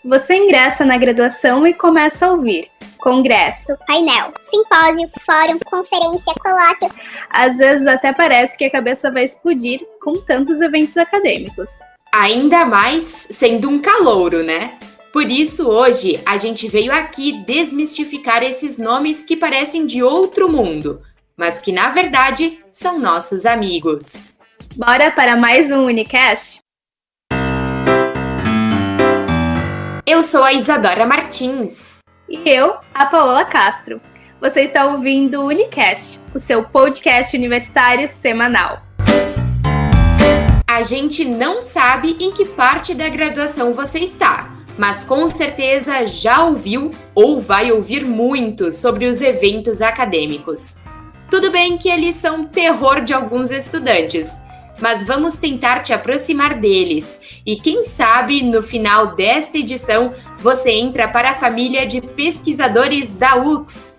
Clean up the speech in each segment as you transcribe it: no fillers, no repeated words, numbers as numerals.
Você ingressa na graduação e começa a ouvir congresso, painel, simpósio, fórum, conferência, colóquio. Às vezes até parece que a cabeça vai explodir com tantos eventos acadêmicos. Ainda mais sendo um calouro, né? Por isso, hoje, a gente veio aqui desmistificar esses nomes que parecem de outro mundo, mas que, na verdade, são nossos amigos. Bora para mais um Unicast? Eu sou a Isadora Martins. E eu, a Paola Castro. Você está ouvindo o Unicast, o seu podcast universitário semanal. A gente não sabe em que parte da graduação você está, mas com certeza já ouviu ou vai ouvir muito sobre os eventos acadêmicos. Tudo bem que eles são terror de alguns estudantes, mas vamos tentar te aproximar deles. E quem sabe, no final desta edição, você entra para a família de pesquisadores da UX.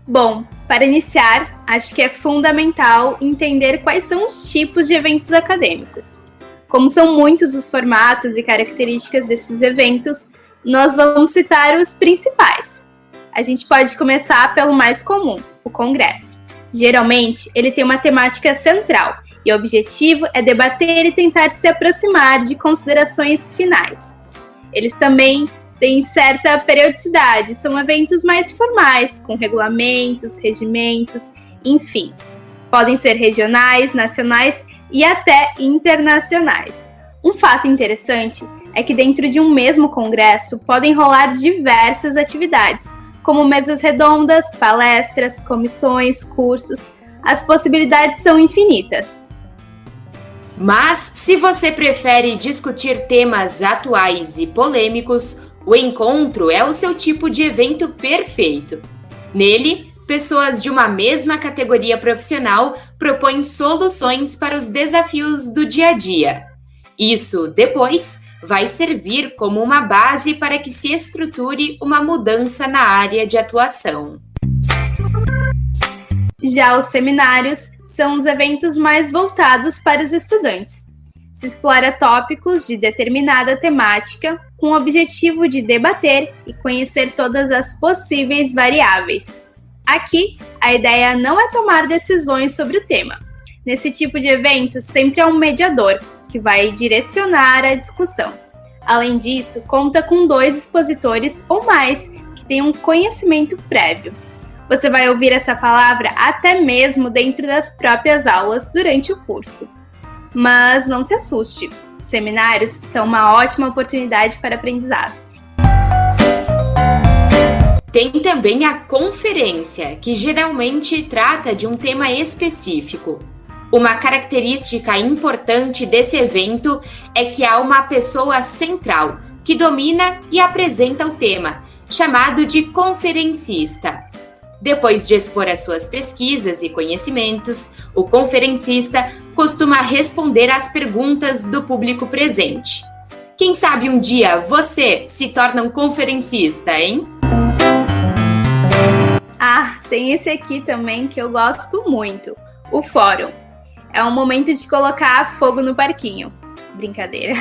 Bom, para iniciar, acho que é fundamental entender quais são os tipos de eventos acadêmicos. Como são muitos os formatos e características desses eventos, nós vamos citar os principais. A gente pode começar pelo mais comum, o congresso. Geralmente, ele tem uma temática central e o objetivo é debater e tentar se aproximar de considerações finais. Eles também têm certa periodicidade, são eventos mais formais, com regulamentos, regimentos, enfim. Podem ser regionais, nacionais e até internacionais. Um fato interessante é que dentro de um mesmo congresso podem rolar diversas atividades, como mesas redondas, palestras, comissões, cursos. As possibilidades são infinitas. Mas, se você prefere discutir temas atuais e polêmicos, o encontro é o seu tipo de evento perfeito. Nele, pessoas de uma mesma categoria profissional propõem soluções para os desafios do dia a dia. Isso, depois, vai servir como uma base para que se estruture uma mudança na área de atuação. Já os seminários são os eventos mais voltados para os estudantes. Se explora tópicos de determinada temática com o objetivo de debater e conhecer todas as possíveis variáveis. Aqui, a ideia não é tomar decisões sobre o tema. Nesse tipo de evento, sempre há um mediador, que vai direcionar a discussão. Além disso, conta com 2 expositores ou mais que têm um conhecimento prévio. Você vai ouvir essa palavra até mesmo dentro das próprias aulas durante o curso. Mas não se assuste, seminários são uma ótima oportunidade para aprendizado. Tem também a conferência, que geralmente trata de um tema específico. Uma característica importante desse evento é que há uma pessoa central, que domina e apresenta o tema, chamado de conferencista. Depois de expor as suas pesquisas e conhecimentos, o conferencista costuma responder às perguntas do público presente. Quem sabe um dia você se torna um conferencista, hein? Ah, tem esse aqui também que eu gosto muito, o fórum. É um momento de colocar fogo no parquinho. Brincadeira.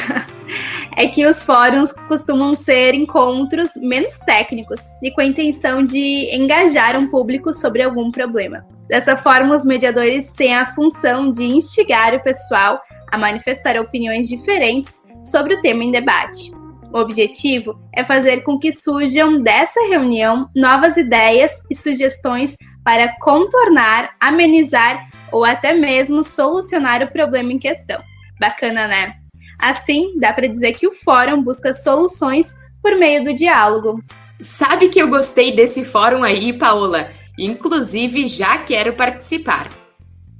É que os fóruns costumam ser encontros menos técnicos e com a intenção de engajar um público sobre algum problema. Dessa forma, os mediadores têm a função de instigar o pessoal a manifestar opiniões diferentes sobre o tema em debate. O objetivo é fazer com que surjam dessa reunião novas ideias e sugestões para contornar, amenizar ou até mesmo solucionar o problema em questão. Bacana, né? Assim, dá para dizer que o fórum busca soluções por meio do diálogo. Sabe que eu gostei desse fórum aí, Paola? Inclusive, já quero participar.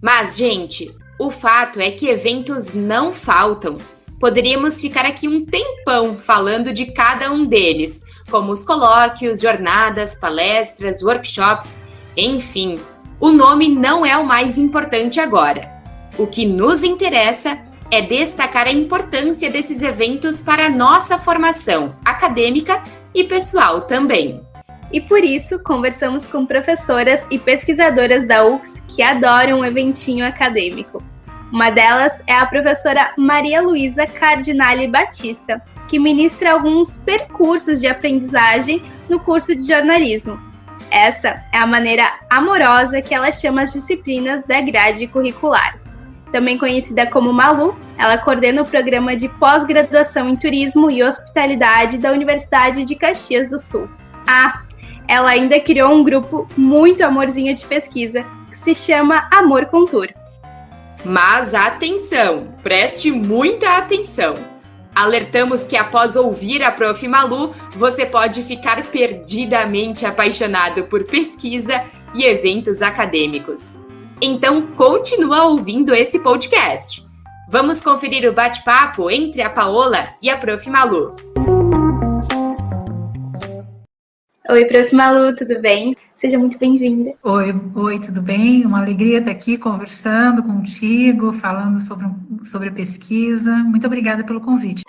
Mas, gente, o fato é que eventos não faltam. Poderíamos ficar aqui um tempão falando de cada um deles, como os colóquios, jornadas, palestras, workshops, enfim. O nome não é o mais importante agora. O que nos interessa é destacar a importância desses eventos para a nossa formação acadêmica e pessoal também. E por isso, conversamos com professoras e pesquisadoras da UX que adoram um eventinho acadêmico. Uma delas é a professora Maria Luísa Cardinale Batista, que ministra alguns percursos de aprendizagem no curso de jornalismo. Essa é a maneira amorosa que ela chama as disciplinas da grade curricular. Também conhecida como Malu, ela coordena o programa de pós-graduação em Turismo e Hospitalidade da Universidade de Caxias do Sul. Ela ainda criou um grupo muito amorzinho de pesquisa que se chama Amor com Tour. Mas atenção, preste muita atenção! Alertamos que após ouvir a Prof. Malu, você pode ficar perdidamente apaixonado por pesquisa e eventos acadêmicos. Então, continua ouvindo esse podcast. Vamos conferir o bate-papo entre a Paola e a Prof. Malu. Oi, Prof. Malu, tudo bem? Seja muito bem-vinda. Oi, tudo bem? Uma alegria estar aqui conversando contigo, falando sobre pesquisa. Muito obrigada pelo convite.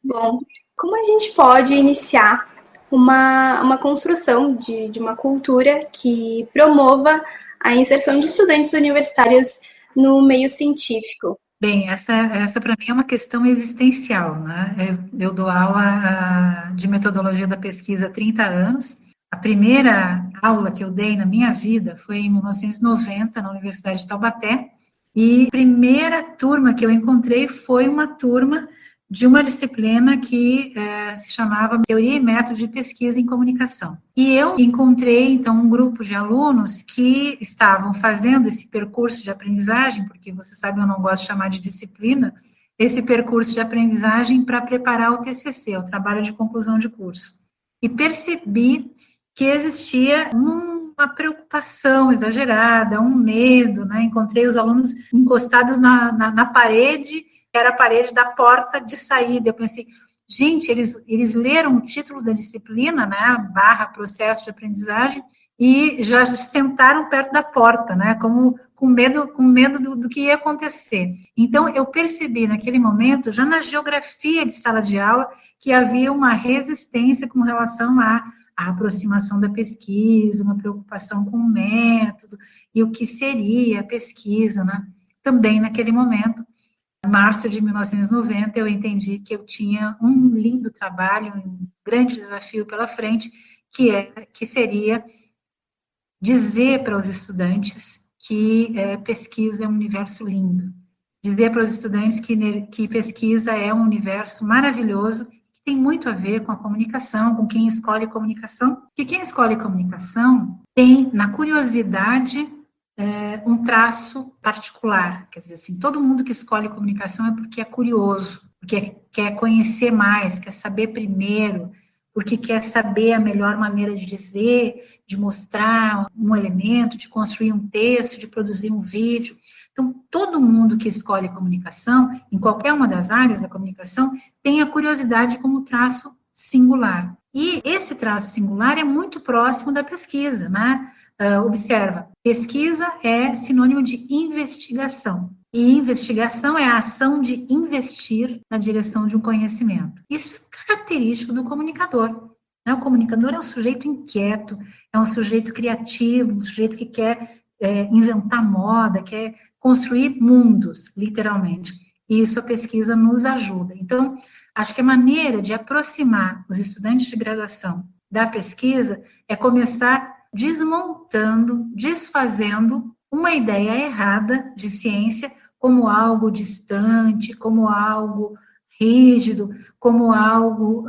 Bom, como a gente pode iniciar uma construção de uma cultura que promova a inserção de estudantes universitários no meio científico? Bem, essa para mim é uma questão existencial, né? Eu dou aula de metodologia da pesquisa há 30 anos. A primeira aula que eu dei na minha vida foi em 1990, na Universidade de Taubaté, e a primeira turma que eu encontrei foi uma turma de uma disciplina que se chamava Teoria e Método de Pesquisa em Comunicação. E eu encontrei, então, um grupo de alunos que estavam fazendo esse percurso de aprendizagem, porque você sabe, eu não gosto de chamar de disciplina, esse percurso de aprendizagem para preparar o TCC, o trabalho de conclusão de curso. E percebi que existia uma preocupação exagerada, um medo, né? Encontrei os alunos encostados na parede, que era a parede da porta de saída. Eu pensei, gente, eles leram o título da disciplina, né, / processo de aprendizagem, e já sentaram perto da porta, né, como com medo do que ia acontecer. Então, eu percebi naquele momento, já na geografia de sala de aula, que havia uma resistência com relação à aproximação da pesquisa, uma preocupação com o método, e o que seria a pesquisa, né, também naquele momento. Em março de 1990, eu entendi que eu tinha um lindo trabalho, um grande desafio pela frente, que seria dizer para os estudantes que pesquisa é um universo lindo. Dizer para os estudantes que pesquisa é um universo maravilhoso, que tem muito a ver com a comunicação, com quem escolhe comunicação. E quem escolhe comunicação tem, na curiosidade, um traço particular, quer dizer assim, todo mundo que escolhe comunicação é porque é curioso, porque quer conhecer mais, quer saber primeiro, porque quer saber a melhor maneira de dizer, de mostrar um elemento, de construir um texto, de produzir um vídeo. Então, todo mundo que escolhe comunicação, em qualquer uma das áreas da comunicação, tem a curiosidade como traço singular. E esse traço singular é muito próximo da pesquisa, né? Observa, pesquisa é sinônimo de investigação. E investigação é a ação de investir na direção de um conhecimento. Isso é característico do comunicador. Né? O comunicador é um sujeito inquieto, é um sujeito criativo, um sujeito que quer inventar moda, quer construir mundos, literalmente. E isso a pesquisa nos ajuda. Então, acho que a maneira de aproximar os estudantes de graduação da pesquisa é começar desmontando, desfazendo uma ideia errada de ciência como algo distante, como algo rígido, como algo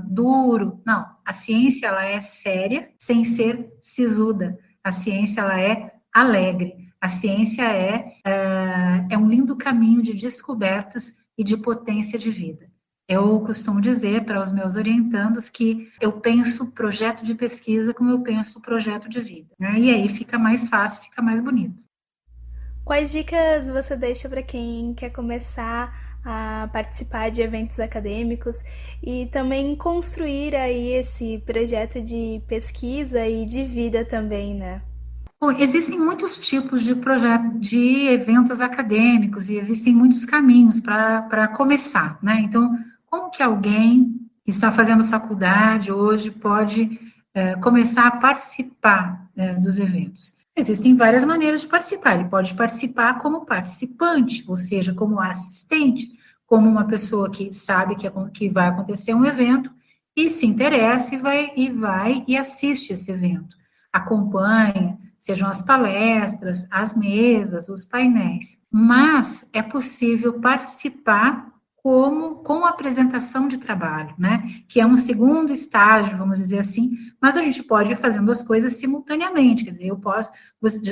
duro. Não, a ciência ela é séria sem ser sisuda. A ciência ela é alegre. A ciência é um lindo caminho de descobertas e de potência de vida. Eu costumo dizer para os meus orientandos que eu penso projeto de pesquisa como eu penso projeto de vida, né? E aí fica mais fácil, fica mais bonito. Quais dicas você deixa para quem quer começar a participar de eventos acadêmicos e também construir aí esse projeto de pesquisa e de vida também, né? Bom, existem muitos tipos de de eventos acadêmicos e existem muitos caminhos para começar, né? Então, como que alguém que está fazendo faculdade hoje pode começar a participar dos eventos? Existem várias maneiras de participar. Ele pode participar como participante, ou seja, como assistente, como uma pessoa que sabe que vai acontecer um evento e se interessa e assiste esse evento, acompanha, sejam as palestras, as mesas, os painéis. Mas é possível participar com apresentação de trabalho, né? Que é um segundo estágio, vamos dizer assim, mas a gente pode ir fazendo as coisas simultaneamente, quer dizer,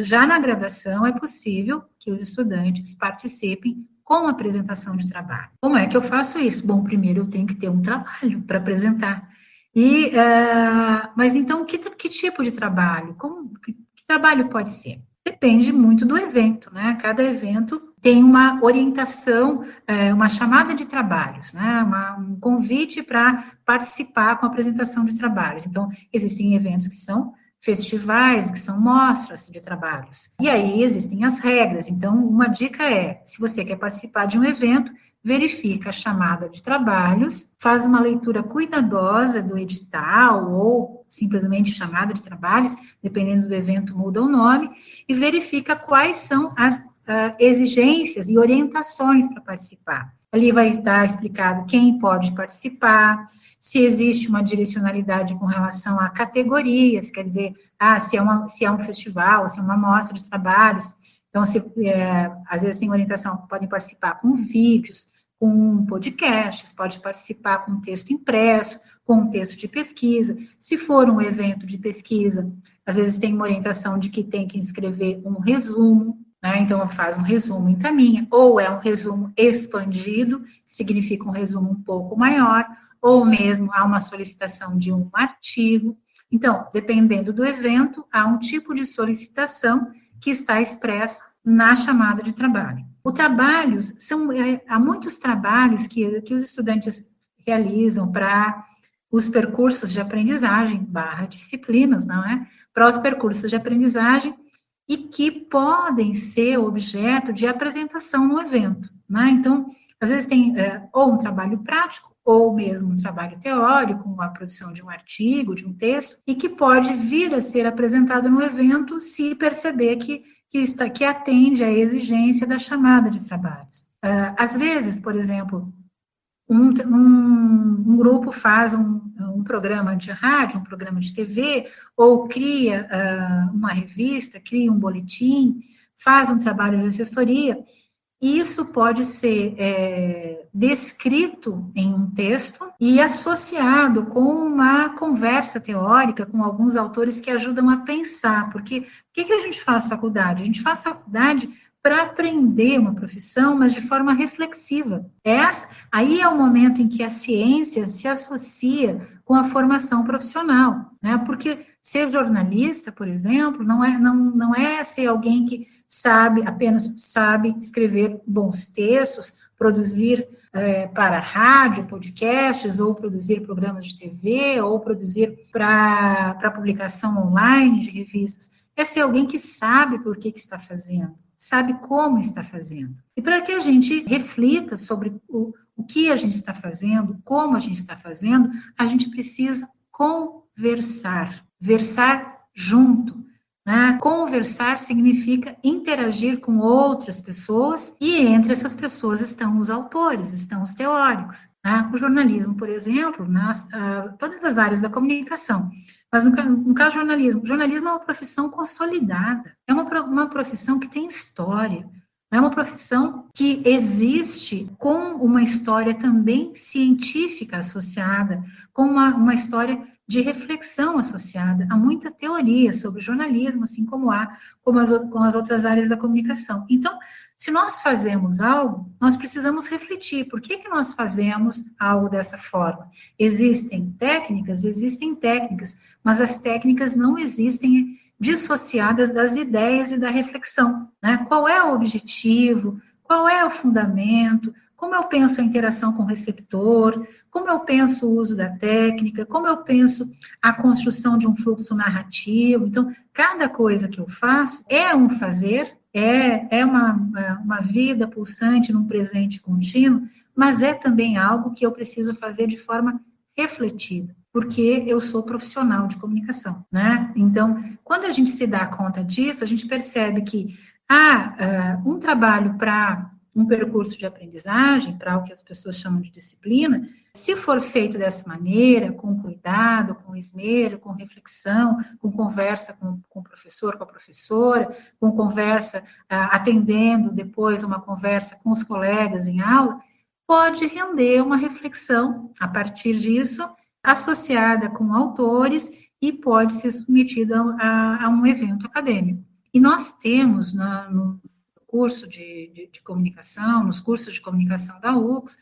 já na graduação é possível que os estudantes participem com apresentação de trabalho. Como é que eu faço isso? Bom, primeiro eu tenho que ter um trabalho para apresentar. Mas então, que tipo de trabalho? Que trabalho pode ser? Depende muito do evento, né? Cada evento tem uma orientação, uma chamada de trabalhos, né? Um convite para participar com a apresentação de trabalhos. Então, existem eventos que são festivais, que são mostras de trabalhos. E aí existem as regras. Então, uma dica é, se você quer participar de um evento, verifica a chamada de trabalhos, faz uma leitura cuidadosa do edital ou simplesmente chamada de trabalhos, dependendo do evento muda o nome, e verifica quais são as exigências e orientações para participar. Ali vai estar explicado quem pode participar, se existe uma direcionalidade com relação a categorias, quer dizer, se é um festival, se é uma mostra de trabalhos. Então, às vezes tem orientação, podem participar com vídeos, com podcasts, pode participar com texto impresso, com texto de pesquisa. Se for um evento de pesquisa, às vezes tem uma orientação de que tem que escrever um resumo, né? Então, faz um resumo, encaminha, ou é um resumo expandido, que significa um resumo um pouco maior, ou mesmo há uma solicitação de um artigo. Então, dependendo do evento, há um tipo de solicitação que está expressa na chamada de trabalho. Há muitos trabalhos que os estudantes realizam para os percursos de aprendizagem, /disciplinas, não é? Para os percursos de aprendizagem, e que podem ser objeto de apresentação no evento, né? Então, às vezes tem ou um trabalho prático, ou mesmo um trabalho teórico, a produção de um artigo, de um texto, e que pode vir a ser apresentado no evento se perceber que atende à exigência da chamada de trabalhos. Às vezes, por exemplo, um grupo faz um programa de rádio, um programa de TV, ou cria uma revista, cria um boletim, faz um trabalho de assessoria. Isso pode ser descrito em um texto e associado com uma conversa teórica com alguns autores que ajudam a pensar. Porque o que a gente faz faculdade? A gente faz faculdade para aprender uma profissão, mas de forma reflexiva. Aí é o momento em que a ciência se associa com a formação profissional, né? Porque ser jornalista, por exemplo, não é ser alguém que apenas sabe escrever bons textos, produzir para rádio, podcasts, ou produzir programas de TV, ou produzir para publicação online de revistas. É ser alguém que sabe por que está fazendo, sabe como está fazendo. E para que a gente reflita sobre o que a gente está fazendo, como a gente está fazendo, a gente precisa conversar, versar junto, né? Conversar significa interagir com outras pessoas, e entre essas pessoas estão os autores, estão os teóricos, né? O jornalismo, por exemplo, todas as áreas da comunicação. Mas no caso do jornalismo é uma profissão consolidada, é uma profissão que tem história, é uma profissão que existe com uma história também científica associada, com uma história de reflexão associada. Há muita teoria sobre o jornalismo, assim como com as outras áreas da comunicação. Então, se nós fazemos algo, nós precisamos refletir. Por que nós fazemos algo dessa forma? Existem técnicas, mas as técnicas não existem dissociadas das ideias e da reflexão, né? Qual é o objetivo? Qual é o fundamento? Como eu penso a interação com o receptor? Como eu penso o uso da técnica? Como eu penso a construção de um fluxo narrativo? Então, cada coisa que eu faço é um fazer, é uma vida pulsante num presente contínuo, mas é também algo que eu preciso fazer de forma refletida, porque eu sou profissional de comunicação, né? Então, quando a gente se dá conta disso, a gente percebe que um trabalho para um percurso de aprendizagem para o que as pessoas chamam de disciplina, se for feito dessa maneira, com cuidado, com esmero, com reflexão, com conversa com o professor, com a professora, com conversa, atendendo depois uma conversa com os colegas em aula, pode render uma reflexão a partir disso, associada com autores e pode ser submetida a um evento acadêmico. E nós temos no curso de comunicação, nos cursos de comunicação da UX,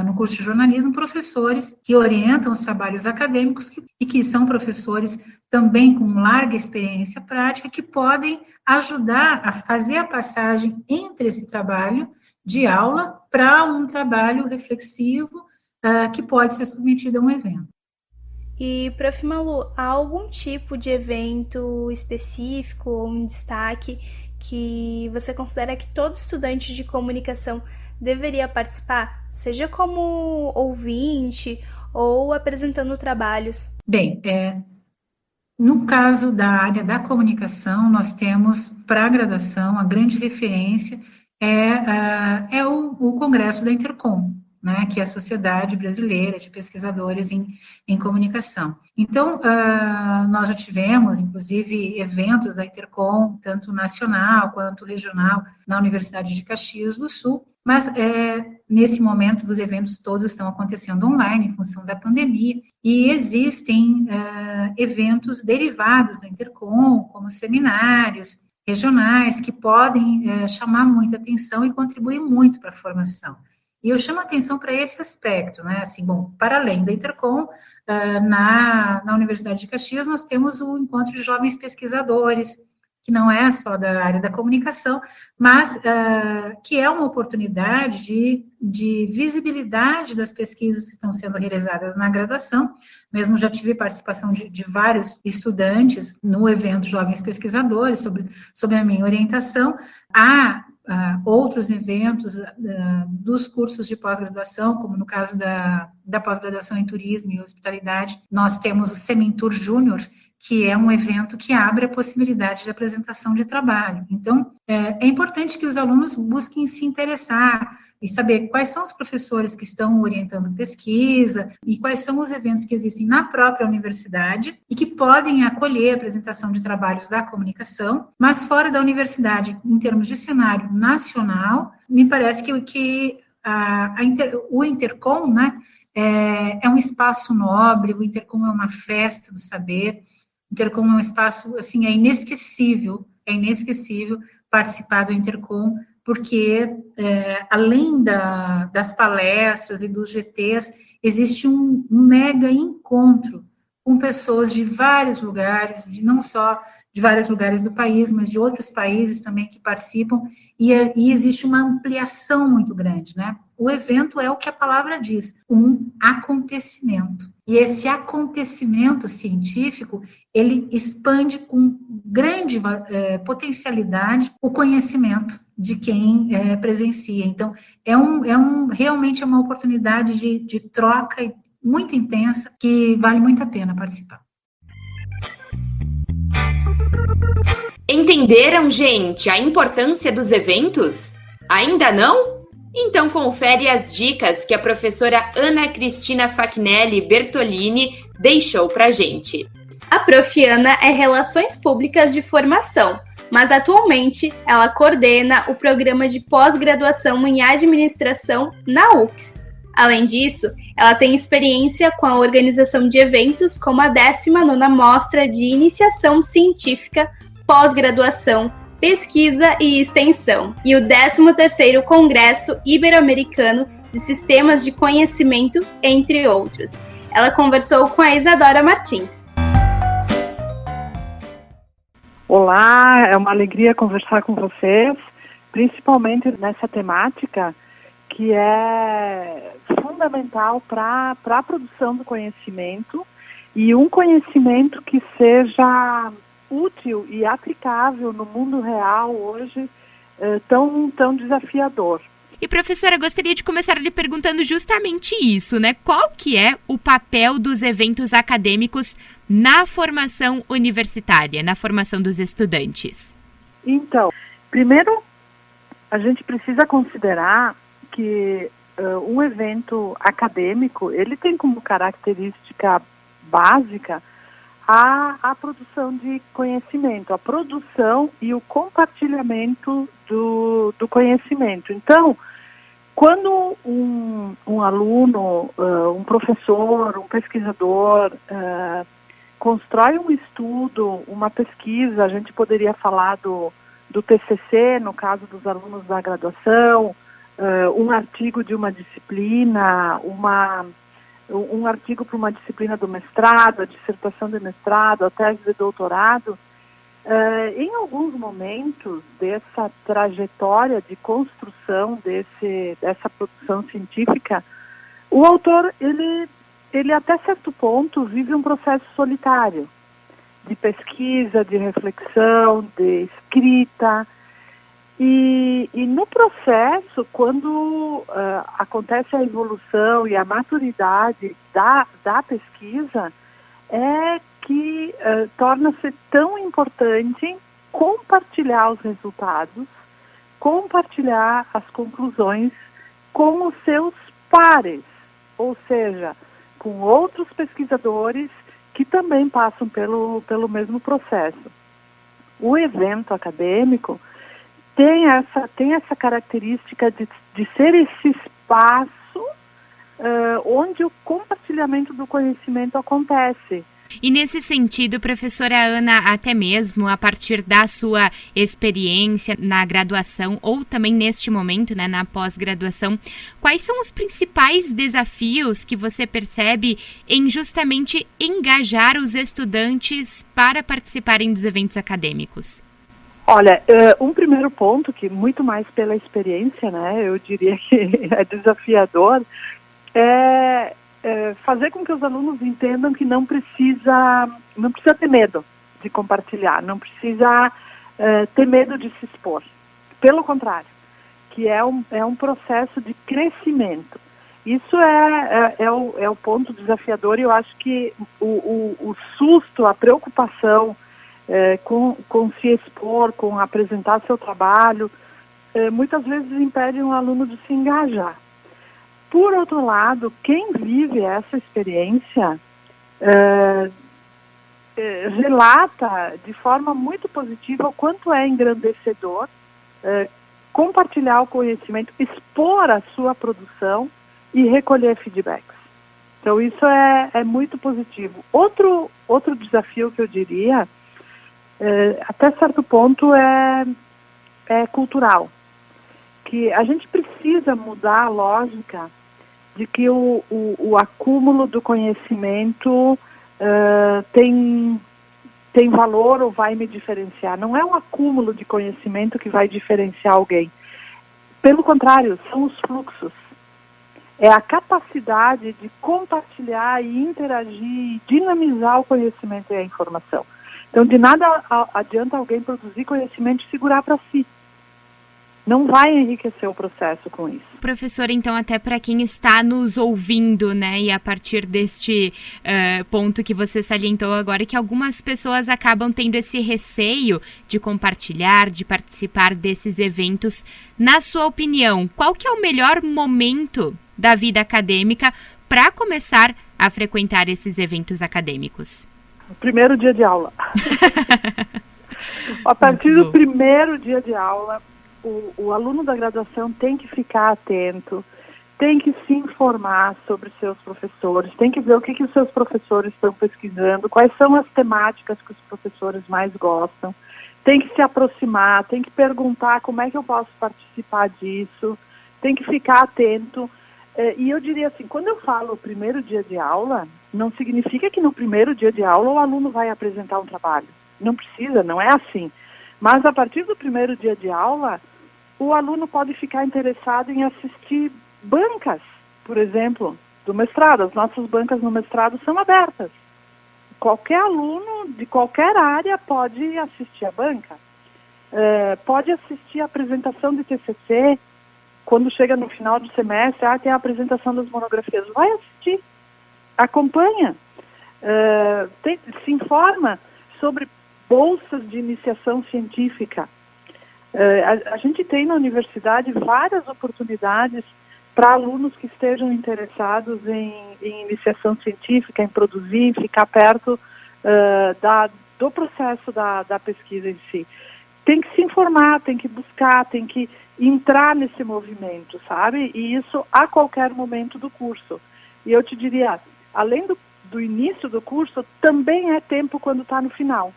no curso de jornalismo, professores que orientam os trabalhos acadêmicos e que são professores também com larga experiência prática, que podem ajudar a fazer a passagem entre esse trabalho de aula para um trabalho reflexivo que pode ser submetido a um evento. E, Prof. Malu, há algum tipo de evento específico ou um destaque que você considera que todo estudante de comunicação deveria participar, seja como ouvinte ou apresentando trabalhos? Bem, no caso da área da comunicação, nós temos para a graduação, a grande referência é o Congresso da Intercom, né, que é a Sociedade Brasileira de Pesquisadores em Comunicação. Então, nós já tivemos, inclusive, eventos da Intercom, tanto nacional quanto regional, na Universidade de Caxias do Sul, mas nesse momento os eventos todos estão acontecendo online, em função da pandemia, e existem eventos derivados da Intercom, como seminários regionais, que podem chamar muita atenção e contribuir muito para a formação. E eu chamo a atenção para esse aspecto, né? Assim, bom, para além da Intercom, na Universidade de Caxias, nós temos o Encontro de Jovens Pesquisadores, que não é só da área da comunicação, mas que é uma oportunidade de visibilidade das pesquisas que estão sendo realizadas na graduação. Mesmo já tive participação de vários estudantes no evento Jovens Pesquisadores, sob a minha orientação. Há outros eventos dos cursos de pós-graduação, como no caso da pós-graduação em Turismo e Hospitalidade, nós temos o Semintur Júnior, que é um evento que abre a possibilidade de apresentação de trabalho. Então, é importante que os alunos busquem se interessar e saber quais são os professores que estão orientando pesquisa e quais são os eventos que existem na própria universidade e que podem acolher a apresentação de trabalhos da comunicação, mas fora da universidade, em termos de cenário nacional, me parece que o Intercom, né, é um espaço nobre, o Intercom é uma festa do saber. Intercom é um espaço, assim, é inesquecível participar do Intercom, porque, além das palestras e dos GTs, existe um mega encontro com pessoas de vários lugares, não só de vários lugares do país, mas de outros países também que participam, e existe uma ampliação muito grande, né? O evento é o que a palavra diz, um acontecimento. E esse acontecimento científico, ele expande com grande potencialidade o conhecimento de quem presencia. Então, realmente é uma oportunidade de troca muito intensa, que vale muito a pena participar. Entenderam, gente, a importância dos eventos? Ainda não? Então confere as dicas que a professora Ana Cristina Facnelli Bertolini deixou pra gente. A Prof. Ana é Relações Públicas de Formação, mas atualmente ela coordena o programa de pós-graduação em administração na UX. Além disso, ela tem experiência com a organização de eventos como a 19ª Mostra de Iniciação Científica, Pós-Graduação, Pesquisa e Extensão e o 13º Congresso Ibero-Americano de Sistemas de Conhecimento, entre outros. Ela conversou com a Isadora Martins. Olá, é uma alegria conversar com vocês, principalmente nessa temática que é fundamental para a produção do conhecimento e um conhecimento que seja útil e aplicável no mundo real hoje, tão desafiador. E professora, gostaria de começar lhe perguntando justamente isso, né? Qual que é o papel dos eventos acadêmicos na formação universitária, na formação dos estudantes? Então, primeiro, a gente precisa considerar que um evento acadêmico, ele tem como característica básica a produção de conhecimento, a produção e o compartilhamento do conhecimento. Então, quando um aluno, um professor, um pesquisador constrói um estudo, uma pesquisa, a gente poderia falar do TCC, no caso dos alunos da graduação, um artigo de uma disciplina, um artigo para uma disciplina do mestrado, a dissertação de mestrado, a tese de doutorado. Em alguns momentos dessa trajetória de construção dessa produção científica, o autor, ele até certo ponto vive um processo solitário de pesquisa, de reflexão, de escrita. E no processo, quando acontece a evolução e a maturidade da pesquisa, é que torna-se tão importante compartilhar os resultados, compartilhar as conclusões com os seus pares, ou seja, com outros pesquisadores que também passam pelo mesmo processo. O evento acadêmico tem essa característica de ser esse espaço onde o compartilhamento do conhecimento acontece. E nesse sentido, professora Ana, até mesmo a partir da sua experiência na graduação ou também neste momento, né, na pós-graduação, quais são os principais desafios que você percebe em justamente engajar os estudantes para participarem dos eventos acadêmicos? Olha, um primeiro ponto, que muito mais pela experiência, né, eu diria que é desafiador, é fazer com que os alunos entendam que não precisa ter medo de compartilhar, não precisa ter medo de se expor. Pelo contrário, que é um processo de crescimento. Isso é o ponto desafiador, e eu acho que o susto, a preocupação com se expor, com apresentar seu trabalho, muitas vezes impede um aluno de se engajar. Por outro lado, quem vive essa experiência relata de forma muito positiva o quanto é engrandecedor compartilhar o conhecimento, expor a sua produção e recolher feedbacks. Então, isso é muito positivo. Outro desafio que eu diria, até certo ponto, é cultural. Que a gente precisa mudar a lógica de que o acúmulo do conhecimento tem valor ou vai me diferenciar. Não é um acúmulo de conhecimento que vai diferenciar alguém. Pelo contrário, são os fluxos. É a capacidade de compartilhar e interagir, dinamizar o conhecimento e a informação. Então, de nada adianta alguém produzir conhecimento e segurar para si. Não vai enriquecer o processo com isso. Professora, então, até para quem está nos ouvindo, né, e a partir deste ponto que você salientou agora, que algumas pessoas acabam tendo esse receio de compartilhar, de participar desses eventos. Na sua opinião, qual que é o melhor momento da vida acadêmica para começar a frequentar esses eventos acadêmicos? O primeiro dia de aula. A partir do primeiro dia de aula, o aluno da graduação tem que ficar atento, tem que se informar sobre seus professores, tem que ver o que os seus professores estão pesquisando, quais são as temáticas que os professores mais gostam, tem que se aproximar, tem que perguntar como é que eu posso participar disso, tem que ficar atento. E eu diria assim, quando eu falo primeiro dia de aula, não significa que no primeiro dia de aula o aluno vai apresentar um trabalho. Não precisa, não é assim. Mas a partir do primeiro dia de aula, o aluno pode ficar interessado em assistir bancas, por exemplo, do mestrado. As nossas bancas no mestrado são abertas. Qualquer aluno de qualquer área pode assistir a banca. Pode assistir a apresentação de TCC. Quando chega no final do semestre, tem a apresentação das monografias. Vai assistir, acompanha, se informa sobre bolsas de iniciação científica. A gente tem na universidade várias oportunidades para alunos que estejam interessados em iniciação científica, em produzir, em ficar perto do processo da pesquisa em si. Tem que se informar, tem que buscar, tem que entrar nesse movimento, sabe? E isso a qualquer momento do curso. E eu te diria, além do início do curso, também é tempo quando está no final.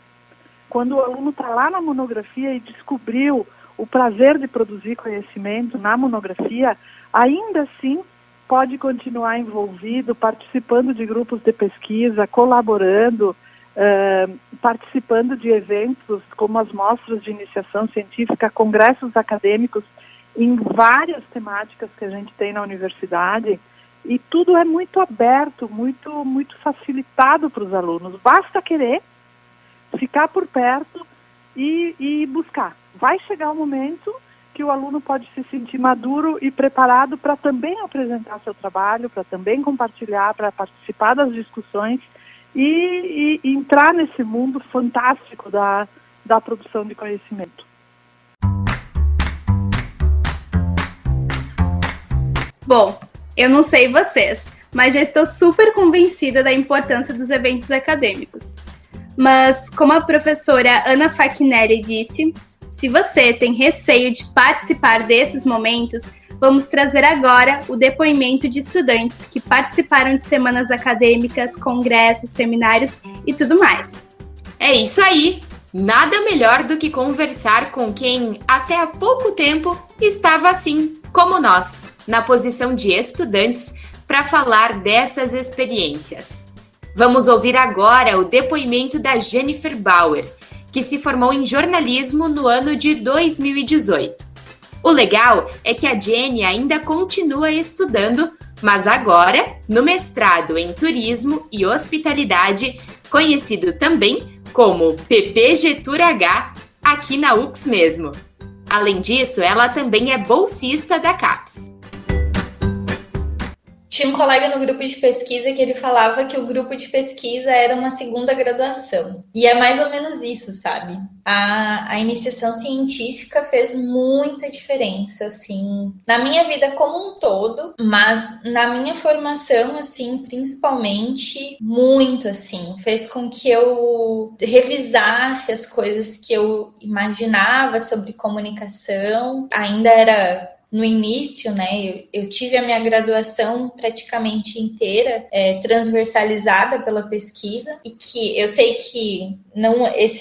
Quando o aluno está lá na monografia e descobriu o prazer de produzir conhecimento na monografia, ainda assim pode continuar envolvido, participando de grupos de pesquisa, colaborando, participando de eventos como as mostras de iniciação científica, congressos acadêmicos em várias temáticas que a gente tem na universidade, e tudo é muito aberto, muito facilitado para os alunos. Basta querer, ficar por perto e buscar. Vai chegar um momento que o aluno pode se sentir maduro e preparado para também apresentar seu trabalho, para também compartilhar, para participar das discussões e entrar nesse mundo fantástico da produção de conhecimento. Bom, eu não sei vocês, mas já estou super convencida da importância dos eventos acadêmicos. Mas, como a professora Ana Facchinetti disse, se você tem receio de participar desses momentos, vamos trazer agora o depoimento de estudantes que participaram de semanas acadêmicas, congressos, seminários e tudo mais. É isso aí! Nada melhor do que conversar com quem, até há pouco tempo, estava assim, como nós, na posição de estudantes, para falar dessas experiências. Vamos ouvir agora o depoimento da Jennifer Bauer, que se formou em jornalismo no ano de 2018. O legal é que a Jenny ainda continua estudando, mas agora no mestrado em Turismo e Hospitalidade, conhecido também como PPG-Tour-H, aqui na UX mesmo. Além disso, ela também é bolsista da CAPES. Tinha um colega no grupo de pesquisa que ele falava que o grupo de pesquisa era uma segunda graduação. E é mais ou menos isso, sabe? A iniciação científica fez muita diferença, assim, na minha vida como um todo, mas na minha formação, assim, principalmente, muito, assim. Fez com que eu revisasse as coisas que eu imaginava sobre comunicação. Ainda era no início, né, eu tive a minha graduação praticamente inteira transversalizada pela pesquisa, e que eu sei que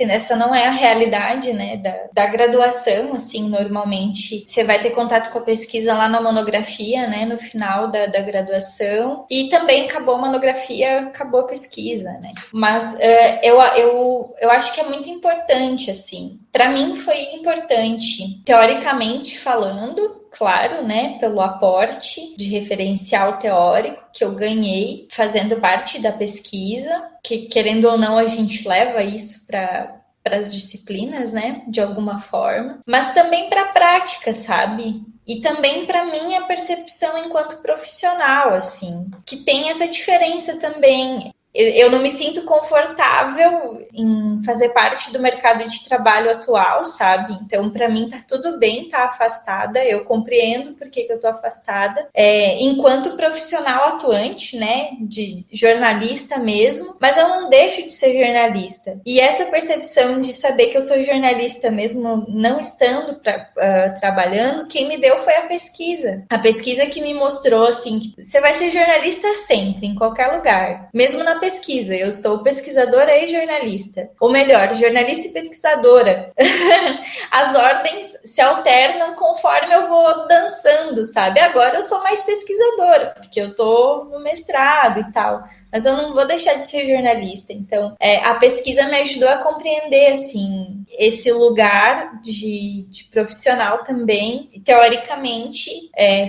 essa não é a realidade, né, da graduação, assim, normalmente você vai ter contato com a pesquisa lá na monografia, né, no final da graduação, e também acabou a monografia, acabou a pesquisa, né, mas eu acho que é muito importante, assim, para mim foi importante, teoricamente falando, claro, né, pelo aporte de referencial teórico que eu ganhei fazendo parte da pesquisa, que querendo ou não a gente leva isso para as disciplinas, né, de alguma forma, mas também para a prática, sabe? E também para minha percepção enquanto profissional, assim, que tem essa diferença também. Eu não me sinto confortável em fazer parte do mercado de trabalho atual, sabe? Então, para mim, tá tudo bem estar afastada. Eu compreendo por que eu tô afastada. Enquanto profissional atuante, né? De jornalista mesmo. Mas eu não deixo de ser jornalista. E essa percepção de saber que eu sou jornalista mesmo não estando trabalhando, quem me deu foi a pesquisa. A pesquisa que me mostrou, assim, que você vai ser jornalista sempre, em qualquer lugar. Mesmo na pesquisa, eu sou pesquisadora e jornalista, ou melhor, jornalista e pesquisadora. As ordens se alternam conforme eu vou dançando, sabe? Agora eu sou mais pesquisadora, porque eu tô no mestrado e tal, mas eu não vou deixar de ser jornalista. Então, a pesquisa me ajudou a compreender, assim, esse lugar de profissional também, e, teoricamente,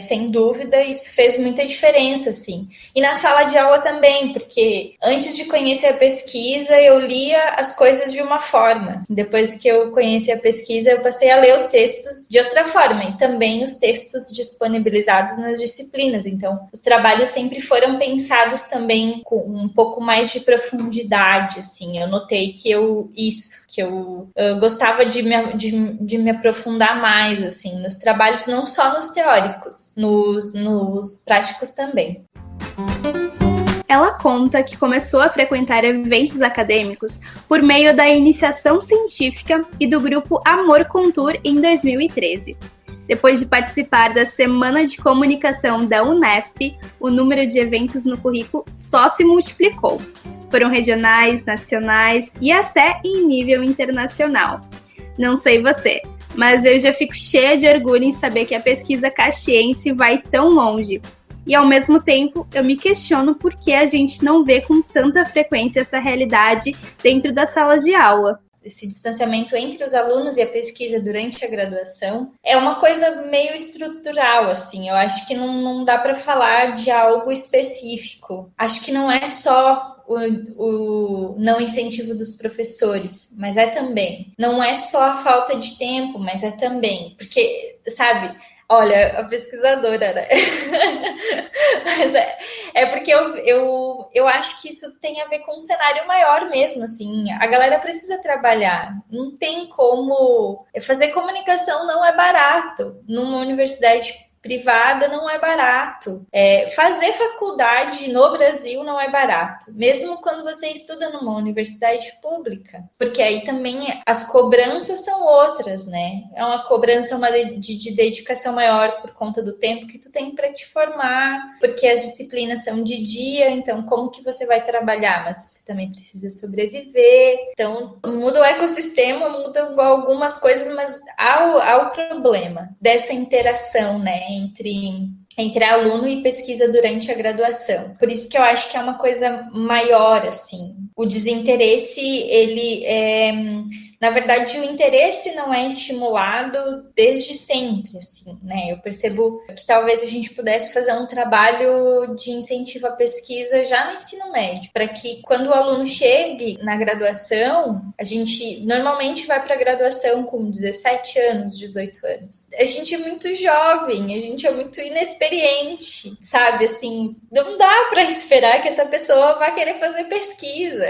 sem dúvida, isso fez muita diferença, assim. E na sala de aula também, porque antes de conhecer a pesquisa, eu lia as coisas de uma forma. Depois que eu conheci a pesquisa, eu passei a ler os textos de outra forma, e também os textos disponibilizados nas disciplinas. Então, os trabalhos sempre foram pensados também com um pouco mais de profundidade, assim. Eu notei que eu gostava de me aprofundar mais, assim, nos trabalhos, não só nos teóricos, nos práticos também. Ela conta que começou a frequentar eventos acadêmicos por meio da iniciação científica e do grupo Amor Contour em 2013. Depois de participar da Semana de Comunicação da Unesp, o número de eventos no currículo só se multiplicou. Foram regionais, nacionais e até em nível internacional. Não sei você, mas eu já fico cheia de orgulho em saber que a pesquisa caxiense vai tão longe. E, ao mesmo tempo, eu me questiono por que a gente não vê com tanta frequência essa realidade dentro das salas de aula. Esse distanciamento entre os alunos e a pesquisa durante a graduação é uma coisa meio estrutural, assim. Eu acho que não dá para falar de algo específico. Acho que não é só o não incentivo dos professores, mas é também. Não é só a falta de tempo, mas é também. Porque, sabe... Olha, a pesquisadora, né? Mas é porque eu acho que isso tem a ver com um cenário maior mesmo, assim. A galera precisa trabalhar. Não tem como... Fazer comunicação não é barato. Numa universidade privada não é barato. Fazer faculdade no Brasil não é barato. Mesmo quando você estuda numa universidade pública. Porque aí também as cobranças são outras, né? É uma cobrança de dedicação maior por conta do tempo que tu tem para te formar. Porque as disciplinas são de dia, então como que você vai trabalhar? Mas você também precisa sobreviver. Então muda o ecossistema, muda algumas coisas, mas há o problema dessa interação, né? Entre aluno e pesquisa durante a graduação. Por isso que eu acho que é uma coisa maior, assim. O desinteresse, na verdade, o interesse não é estimulado desde sempre, assim, né? Eu percebo que talvez a gente pudesse fazer um trabalho de incentivo à pesquisa já no ensino médio, para que quando o aluno chegue na graduação, a gente normalmente vai para a graduação com 17 anos, 18 anos. A gente é muito jovem, a gente é muito inexperiente, sabe? Assim, não dá para esperar que essa pessoa vá querer fazer pesquisa,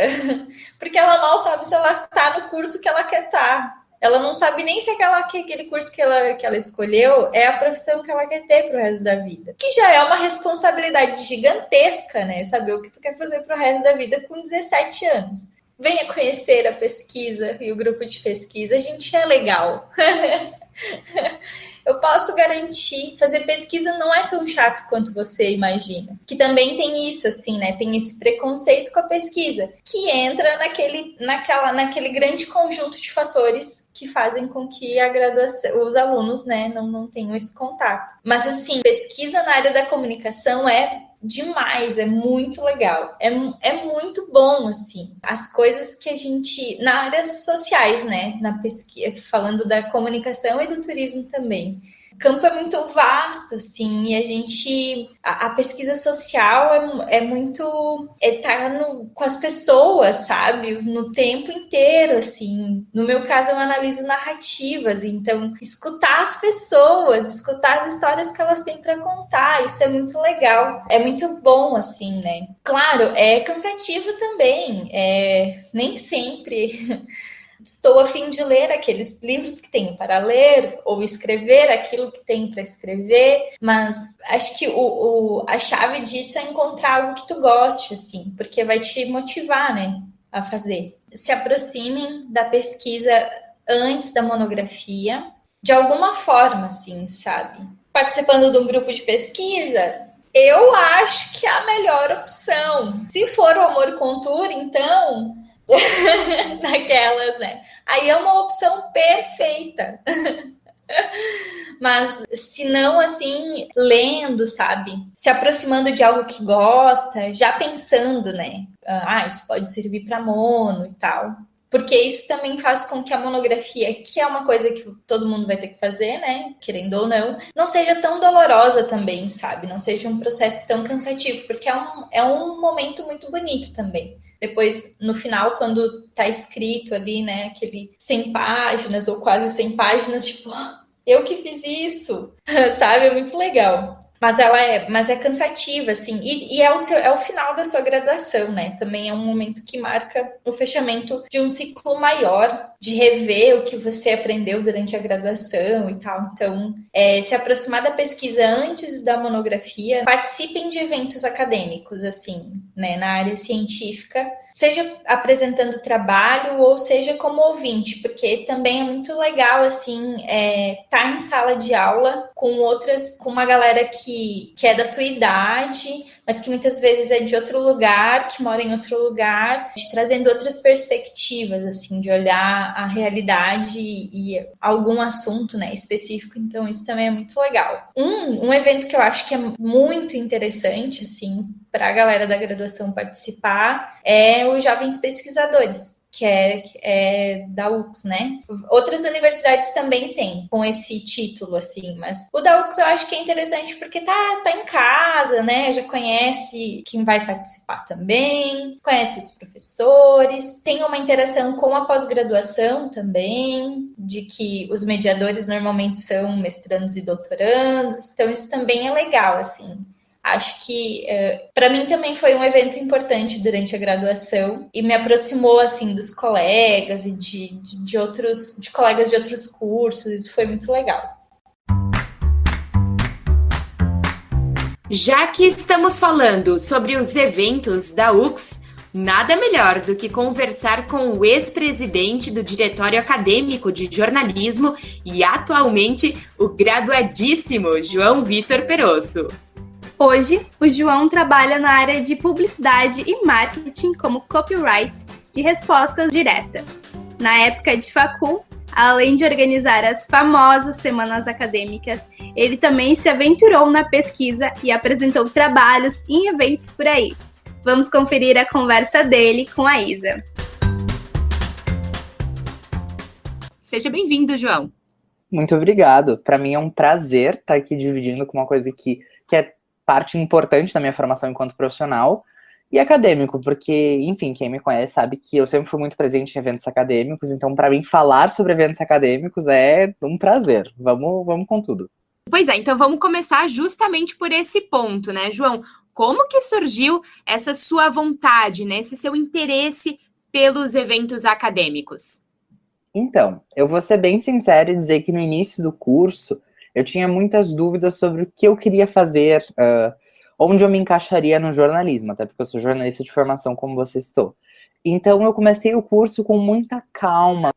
porque ela mal sabe se ela está no curso que ela quer estar. Ela não sabe nem se aquele curso que ela escolheu é a profissão que ela quer ter pro resto da vida. Que já é uma responsabilidade gigantesca, né? Saber o que tu quer fazer pro resto da vida com 17 anos. Venha conhecer a pesquisa e o grupo de pesquisa. A gente é legal. Eu posso garantir, fazer pesquisa não é tão chato quanto você imagina. Que também tem isso, assim, né? Tem esse preconceito com a pesquisa, que entra naquele grande conjunto de fatores que fazem com que a graduação, os alunos, né, não tenham esse contato. Mas, assim, pesquisa na área da comunicação é demais, é muito legal, é muito bom, assim, as coisas que a gente, na áreas sociais, né, na pesquisa, falando da comunicação e do turismo também, o campo é muito vasto, assim, e a pesquisa social é muito, com as pessoas, sabe, no tempo inteiro, assim. No meu caso, eu analiso narrativas, então, escutar as pessoas, escutar as histórias que elas têm para contar, isso é muito legal, é muito bom, assim, né. Claro, é cansativo também, nem sempre... Estou a fim de ler aqueles livros que tenho para ler ou escrever aquilo que tenho para escrever, mas acho que a chave disso é encontrar algo que tu goste, assim, porque vai te motivar, né, a fazer. Se aproximem da pesquisa antes da monografia, de alguma forma, assim, sabe? Participando de um grupo de pesquisa, eu acho que é a melhor opção. Se for o Amor Contour, então... naquelas, né? Aí é uma opção perfeita. Mas se não, assim, lendo, sabe? Se aproximando de algo que gosta, já pensando, né? Isso pode servir para mono e tal. Porque isso também faz com que a monografia, que é uma coisa que todo mundo vai ter que fazer, né? Querendo ou não seja tão dolorosa também, sabe? Não seja um processo tão cansativo, porque é um momento muito bonito também. Depois, no final, quando tá escrito ali, né, aquele 100 páginas ou quase 100 páginas, tipo, eu que fiz isso, sabe? É muito legal. mas mas é cansativa, assim, e é o final da sua graduação, né? Também é um momento que marca o fechamento de um ciclo maior, de rever o que você aprendeu durante a graduação e tal. Então, se aproximar da pesquisa antes da monografia, participem de eventos acadêmicos, assim, né, na área científica, seja apresentando trabalho ou seja como ouvinte, porque também é muito legal, assim, tá em sala de aula com uma galera que é da tua idade, mas que muitas vezes é de outro lugar, que mora em outro lugar, te trazendo outras perspectivas, assim, de olhar a realidade e algum assunto, né, específico. Então, isso também é muito legal. Um evento que eu acho que é muito interessante, assim, para a galera da graduação participar é os Jovens Pesquisadores, que é da UX, né? Outras universidades também têm com esse título, assim, mas o da UX eu acho que é interessante porque tá em casa, né? Já conhece quem vai participar também, conhece os professores, tem uma interação com a pós-graduação também, de que os mediadores normalmente são mestrandos e doutorandos, então isso também é legal, assim. Acho que, para mim, também foi um evento importante durante a graduação e me aproximou, assim, dos colegas e de colegas de outros cursos. Isso foi muito legal. Já que estamos falando sobre os eventos da UX, nada melhor do que conversar com o ex-presidente do Diretório Acadêmico de Jornalismo e atualmente o graduadíssimo João Vitor Perosso. Hoje, o João trabalha na área de publicidade e marketing como copyright de respostas direta. Na época de facul, além de organizar as famosas semanas acadêmicas, ele também se aventurou na pesquisa e apresentou trabalhos em eventos por aí. Vamos conferir a conversa dele com a Isa. Seja bem-vindo, João. Muito obrigado. Para mim é um prazer estar aqui dividindo com uma coisa que é parte importante da minha formação enquanto profissional e acadêmico, porque, enfim, quem me conhece sabe que eu sempre fui muito presente em eventos acadêmicos, então para mim falar sobre eventos acadêmicos é um prazer. Vamos com tudo. Pois é, então vamos começar justamente por esse ponto, né, João? Como que surgiu essa sua vontade, né, esse seu interesse pelos eventos acadêmicos? Então, eu vou ser bem sincero e dizer que no início do curso eu tinha muitas dúvidas sobre o que eu queria fazer, onde eu me encaixaria no jornalismo, até porque eu sou jornalista de formação, como você citou. Então, eu comecei o curso com muita calma,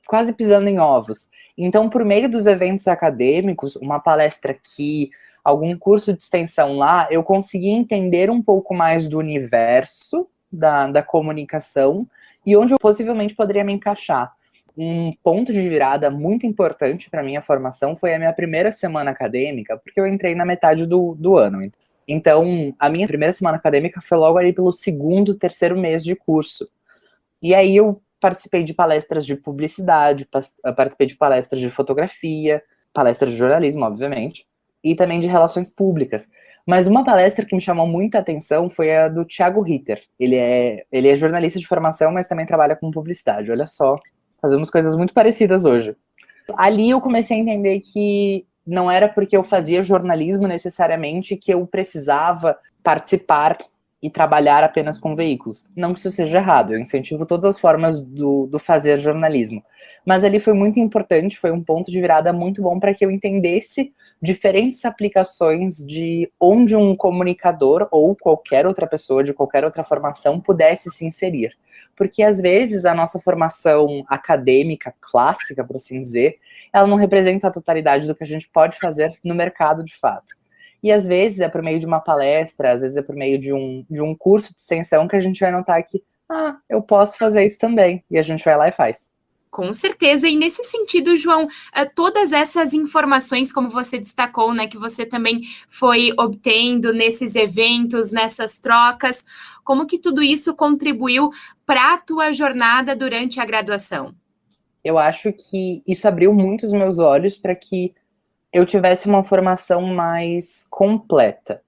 quase pisando em ovos. Então, por meio dos eventos acadêmicos, uma palestra aqui, algum curso de extensão lá, eu consegui entender um pouco mais do universo da comunicação e onde eu possivelmente poderia me encaixar. Um ponto de virada muito importante para a minha formação foi a minha primeira semana acadêmica, porque eu entrei na metade do ano. Então, a minha primeira semana acadêmica foi logo ali pelo segundo, terceiro mês de curso. E aí eu participei de palestras de publicidade, participei de palestras de fotografia, palestras de jornalismo, obviamente, e também de relações públicas. Mas uma palestra que me chamou muita atenção foi a do Thiago Ritter. Ele é jornalista de formação, mas também trabalha com publicidade. Olha só, fazemos coisas muito parecidas hoje. Ali eu comecei a entender que não era porque eu fazia jornalismo necessariamente que eu precisava participar e trabalhar apenas com veículos. Não que isso seja errado, eu incentivo todas as formas do fazer jornalismo. Mas ali foi muito importante, foi um ponto de virada muito bom para que eu entendesse diferentes aplicações de onde um comunicador ou qualquer outra pessoa de qualquer outra formação pudesse se inserir. Porque às vezes a nossa formação acadêmica clássica, por assim dizer, ela não representa a totalidade do que a gente pode fazer no mercado de fato. E às vezes é por meio de uma palestra, às vezes é por meio de um curso de extensão que a gente vai notar que, eu posso fazer isso também. E a gente vai lá e faz. Com certeza, e nesse sentido, João, todas essas informações, como você destacou, né, que você também foi obtendo nesses eventos, nessas trocas, como que tudo isso contribuiu para a tua jornada durante a graduação? Eu acho que isso abriu muito os meus olhos para que eu tivesse uma formação mais completa.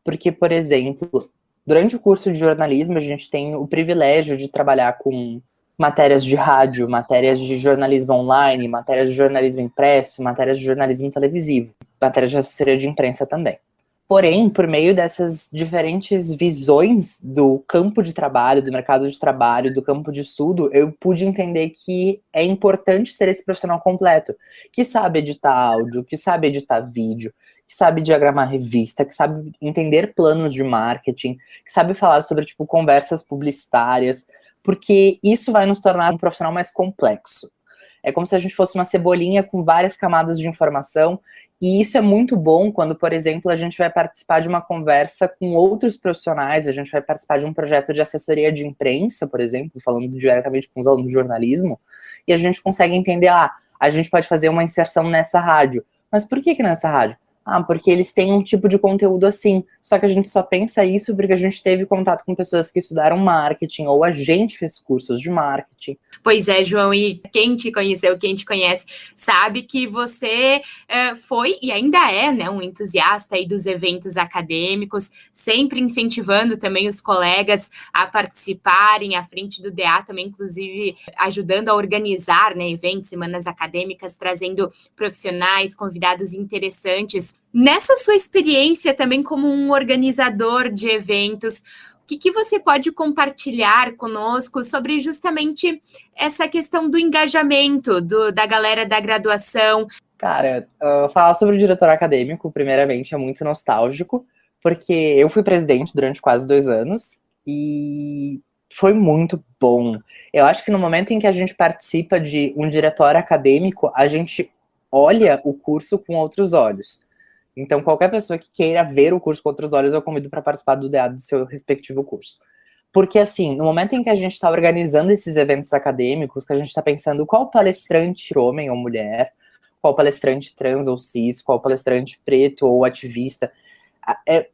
Porque, por exemplo, durante o curso de jornalismo, a gente tem o privilégio de trabalhar com matérias de rádio, matérias de jornalismo online, matérias de jornalismo impresso, matérias de jornalismo televisivo. matéria de assessoria de imprensa também. Porém, por meio dessas diferentes visões do campo de trabalho, do mercado de trabalho, do campo de estudo, eu pude entender que é importante ser esse profissional completo, que sabe editar áudio, que sabe editar vídeo, que sabe diagramar revista, que sabe entender planos de marketing, que sabe falar sobre, tipo, conversas publicitárias, porque isso vai nos tornar um profissional mais complexo. É como se a gente fosse uma cebolinha com várias camadas de informação. E isso é muito bom quando, por exemplo, a gente vai participar de uma conversa com outros profissionais, a gente vai participar de um projeto de assessoria de imprensa, por exemplo, falando diretamente com os alunos de jornalismo, e a gente consegue entender, a gente pode fazer uma inserção nessa rádio. Mas por que nessa rádio? Porque eles têm um tipo de conteúdo assim, só que a gente só pensa isso porque a gente teve contato com pessoas que estudaram marketing, ou a gente fez cursos de marketing. Pois é, João, e quem te conheceu, quem te conhece, sabe que você foi e ainda é, né, um entusiasta aí dos eventos acadêmicos, sempre incentivando também os colegas a participarem à frente do DA, também inclusive ajudando a organizar, né, eventos, semanas acadêmicas, trazendo profissionais, convidados interessantes. Nessa sua experiência também como um organizador de eventos, o que você pode compartilhar conosco sobre justamente essa questão do engajamento da galera da graduação? Cara, falar sobre o diretor acadêmico, primeiramente, é muito nostálgico, porque eu fui presidente durante quase 2 anos e foi muito bom. Eu acho que no momento em que a gente participa de um diretório acadêmico, a gente olha o curso com outros olhos. Então, qualquer pessoa que queira ver o curso com outros olhos, eu convido para participar do DA do seu respectivo curso. Porque, assim, no momento em que a gente está organizando esses eventos acadêmicos, que a gente está pensando qual palestrante, homem ou mulher, qual palestrante trans ou cis, qual palestrante preto ou ativista,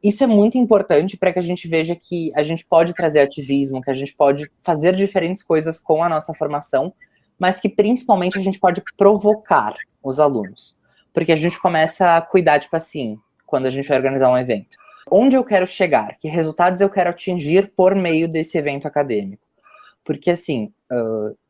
isso é muito importante para que a gente veja que a gente pode trazer ativismo, que a gente pode fazer diferentes coisas com a nossa formação, mas que, principalmente, a gente pode provocar os alunos. Porque a gente começa a cuidar, tipo assim, quando a gente vai organizar um evento. Onde eu quero chegar? Que resultados eu quero atingir por meio desse evento acadêmico? Porque, assim,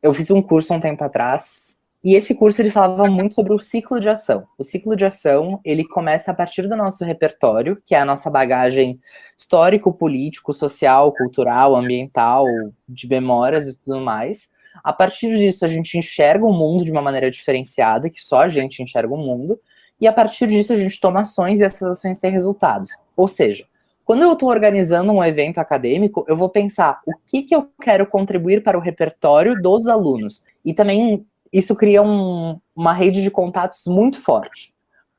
eu fiz um curso um tempo atrás, e esse curso ele falava muito sobre o ciclo de ação. O ciclo de ação, ele começa a partir do nosso repertório, que é a nossa bagagem histórico, político, social, cultural, ambiental, de memórias e tudo mais. A partir disso, a gente enxerga o mundo de uma maneira diferenciada, que só a gente enxerga o mundo, e a partir disso a gente toma ações e essas ações têm resultados. Ou seja, quando eu estou organizando um evento acadêmico, eu vou pensar o que eu quero contribuir para o repertório dos alunos. E também isso cria uma rede de contatos muito forte,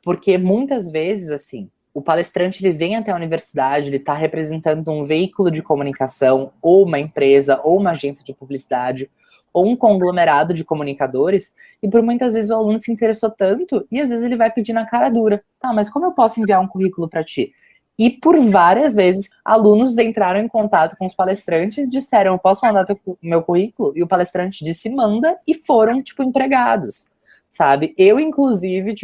porque muitas vezes, assim, o palestrante ele vem até a universidade, ele está representando um veículo de comunicação, ou uma empresa, ou uma agência de publicidade, ou um conglomerado de comunicadores, e por muitas vezes o aluno se interessou tanto, e às vezes ele vai pedir na cara dura, mas como eu posso enviar um currículo para ti? E por várias vezes, alunos entraram em contato com os palestrantes, disseram, eu posso mandar meu currículo? E o palestrante disse, manda, e foram, empregados, sabe? Eu, inclusive,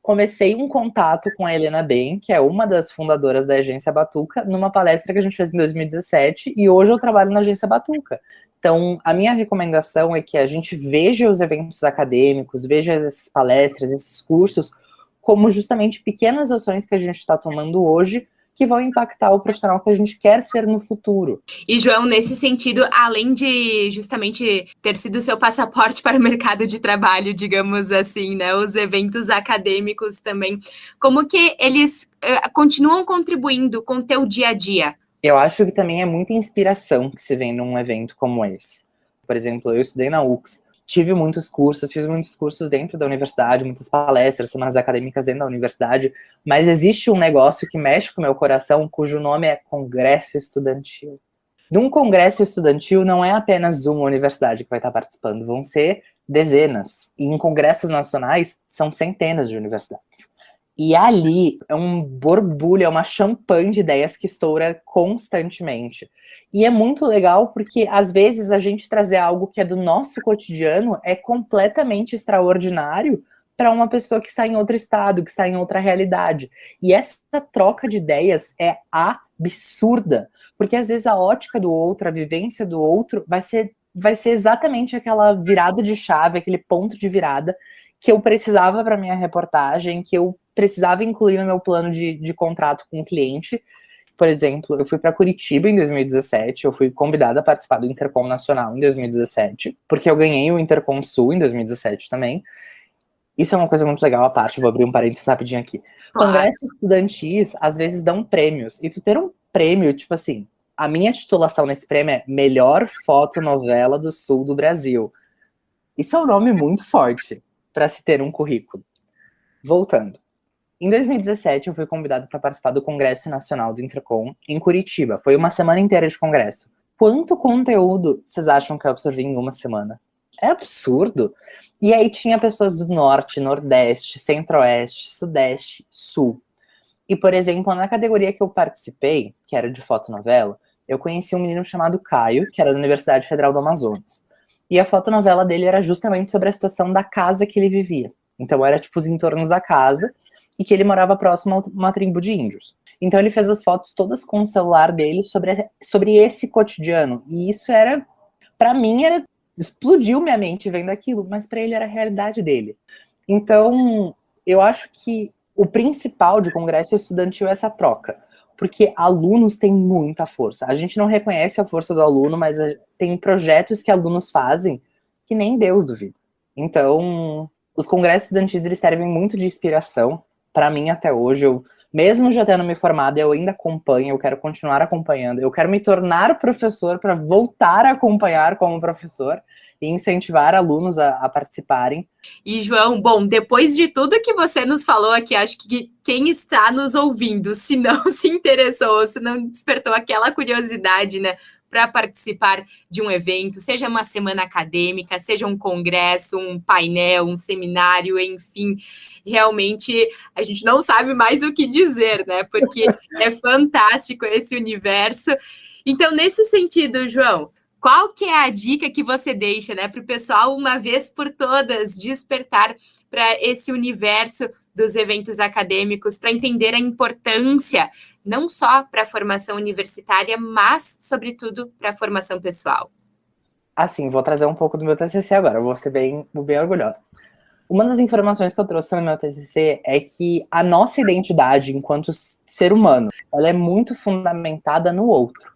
comecei um contato com a Helena Ben, que é uma das fundadoras da Agência Batuca, numa palestra que a gente fez em 2017, e hoje eu trabalho na Agência Batuca. Então, a minha recomendação é que a gente veja os eventos acadêmicos, veja essas palestras, esses cursos, como justamente pequenas ações que a gente está tomando hoje, que vão impactar o profissional que a gente quer ser no futuro. E, João, nesse sentido, além de justamente ter sido seu passaporte para o mercado de trabalho, digamos assim, né, os eventos acadêmicos também, como que eles continuam contribuindo com o teu dia a dia? Eu acho que também é muita inspiração que se vê num evento como esse. Por exemplo, eu estudei na UX, tive muitos cursos, fiz muitos cursos dentro da universidade, muitas palestras, semanas acadêmicas dentro da universidade, mas existe um negócio que mexe com o meu coração, cujo nome é Congresso Estudantil. Num congresso estudantil não é apenas uma universidade que vai estar participando, vão ser dezenas. E em congressos nacionais são centenas de universidades. E ali é um borbulho, é uma champanhe de ideias que estoura constantemente. E é muito legal porque, às vezes, a gente trazer algo que é do nosso cotidiano é completamente extraordinário para uma pessoa que está em outro estado, que está em outra realidade. E essa troca de ideias é absurda, porque às vezes a ótica do outro, a vivência do outro, vai ser exatamente aquela virada de chave, aquele ponto de virada que eu precisava para minha reportagem, que eu precisava incluir no meu plano de contrato com o cliente. Por exemplo, eu fui para Curitiba em 2017, eu fui convidada a participar do Intercom Nacional em 2017, porque eu ganhei o Intercom Sul em 2017 também. Isso é uma coisa muito legal à parte, vou abrir um parênteses rapidinho aqui. Claro. Congressos estudantis, às vezes, dão prêmios, e tu ter um prêmio, tipo assim, a minha titulação nesse prêmio é Melhor Fotonovela do Sul do Brasil. Isso é um nome muito forte para se ter um currículo. Voltando. Em 2017, eu fui convidado para participar do Congresso Nacional do Intercom em Curitiba. Foi uma semana inteira de congresso. Quanto conteúdo vocês acham que eu absorvi em uma semana? É absurdo. E aí tinha pessoas do Norte, Nordeste, Centro-Oeste, Sudeste, Sul. E, por exemplo, na categoria que eu participei, que era de fotonovela, eu conheci um menino chamado Caio, que era da Universidade Federal do Amazonas. E a fotonovela dele era justamente sobre a situação da casa que ele vivia. Então era tipo os entornos da casa, e que ele morava próximo a uma tribo de índios. Então ele fez as fotos todas com o celular dele sobre esse cotidiano. E isso era, pra mim, explodiu minha mente vendo aquilo, mas pra ele era a realidade dele. Então, eu acho que o principal de congresso estudantil é essa troca. Porque alunos têm muita força. A gente não reconhece a força do aluno, mas tem projetos que alunos fazem que nem Deus duvida. Então, os congressos estudantis, eles servem muito de inspiração. Para mim, até hoje, mesmo já tendo me formado, eu ainda acompanho, eu quero continuar acompanhando, eu quero me tornar professor para voltar a acompanhar como professor e incentivar alunos a participarem. E, João, bom, depois de tudo que você nos falou aqui, acho que quem está nos ouvindo, se não se interessou, se não despertou aquela curiosidade, né, para participar de um evento, seja uma semana acadêmica, seja um congresso, um painel, um seminário, enfim, realmente a gente não sabe mais o que dizer, né? Porque é fantástico esse universo. Então, nesse sentido, João, qual que é a dica que você deixa, né, para o pessoal, uma vez por todas, despertar para esse universo dos eventos acadêmicos, para entender a importância não só para a formação universitária, mas, sobretudo, para a formação pessoal? Assim, vou trazer um pouco do meu TCC agora, eu vou ser bem orgulhosa. Uma das informações que eu trouxe no meu TCC é que a nossa identidade enquanto ser humano, ela é muito fundamentada no outro.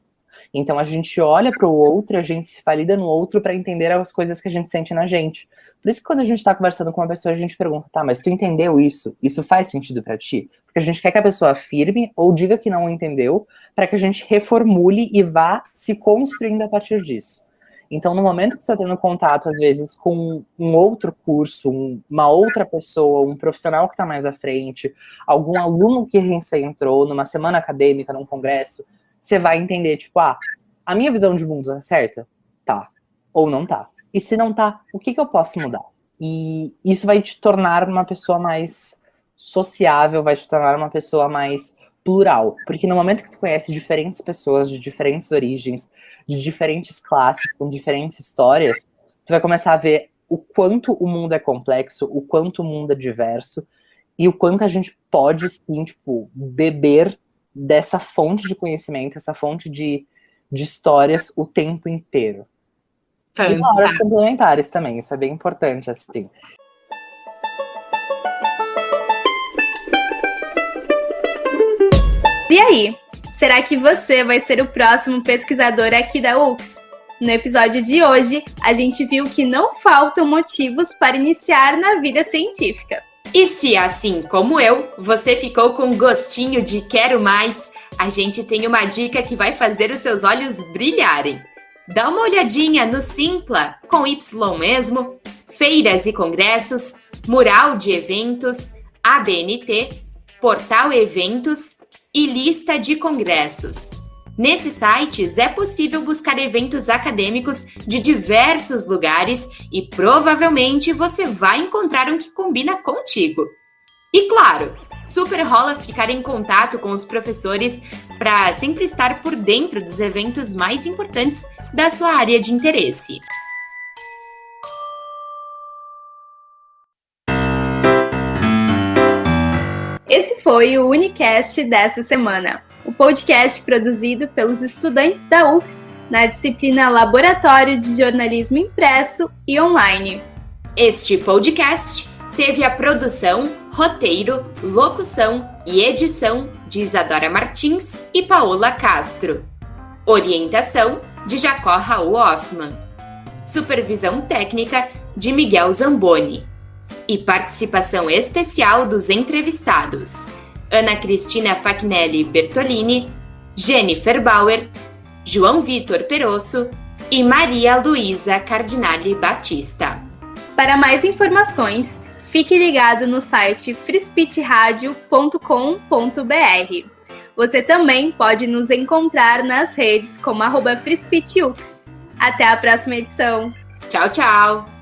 Então a gente olha para o outro, a gente se valida no outro para entender as coisas que a gente sente na gente. Por isso que quando a gente está conversando com uma pessoa, a gente pergunta, tá, mas tu entendeu isso? Isso faz sentido para ti? Porque a gente quer que a pessoa afirme ou diga que não entendeu, para que a gente reformule e vá se construindo a partir disso. Então, no momento que você está tendo contato, às vezes, com um outro curso, uma outra pessoa, um profissional que está mais à frente, algum aluno que entrou numa semana acadêmica, num congresso, você vai entender, tipo, a minha visão de mundo é certa? Tá. Ou não tá. E se não tá, o que eu posso mudar? E isso vai te tornar uma pessoa mais sociável, vai te tornar uma pessoa mais plural. Porque no momento que tu conhece diferentes pessoas de diferentes origens, de diferentes classes, com diferentes histórias, tu vai começar a ver o quanto o mundo é complexo, o quanto o mundo é diverso, e o quanto a gente pode, sim, tipo, beber dessa fonte de conhecimento, essa fonte de histórias o tempo inteiro. E horas complementares também, isso é bem importante, assim. E aí, será que você vai ser o próximo pesquisador aqui da UFS? No episódio de hoje, a gente viu que não faltam motivos para iniciar na vida científica. E se, assim como eu, você ficou com gostinho de quero mais, a gente tem uma dica que vai fazer os seus olhos brilharem. Dá uma olhadinha no Simpla, com Y mesmo, feiras e congressos, mural de eventos, ABNT, portal eventos e lista de congressos. Nesses sites é possível buscar eventos acadêmicos de diversos lugares e provavelmente você vai encontrar um que combina contigo. E claro, super rola ficar em contato com os professores para sempre estar por dentro dos eventos mais importantes da sua área de interesse. Esse foi o Unicast dessa semana, o podcast produzido pelos estudantes da UFS na disciplina Laboratório de Jornalismo Impresso e Online. Este podcast teve a produção, Roteiro, locução e edição de Isadora Martins e Paola Castro. Orientação de Jacó Raul Hoffman. Supervisão técnica de Miguel Zamboni. E participação especial dos entrevistados: Ana Cristina Facnelli Bertolini, Jennifer Bauer, João Vitor Perosso e Maria Luísa Cardinale Batista. Para mais informações, fique ligado no site freespeechradio.com.br. Você também pode nos encontrar nas redes como @freespeechux. Até a próxima edição. Tchau, tchau!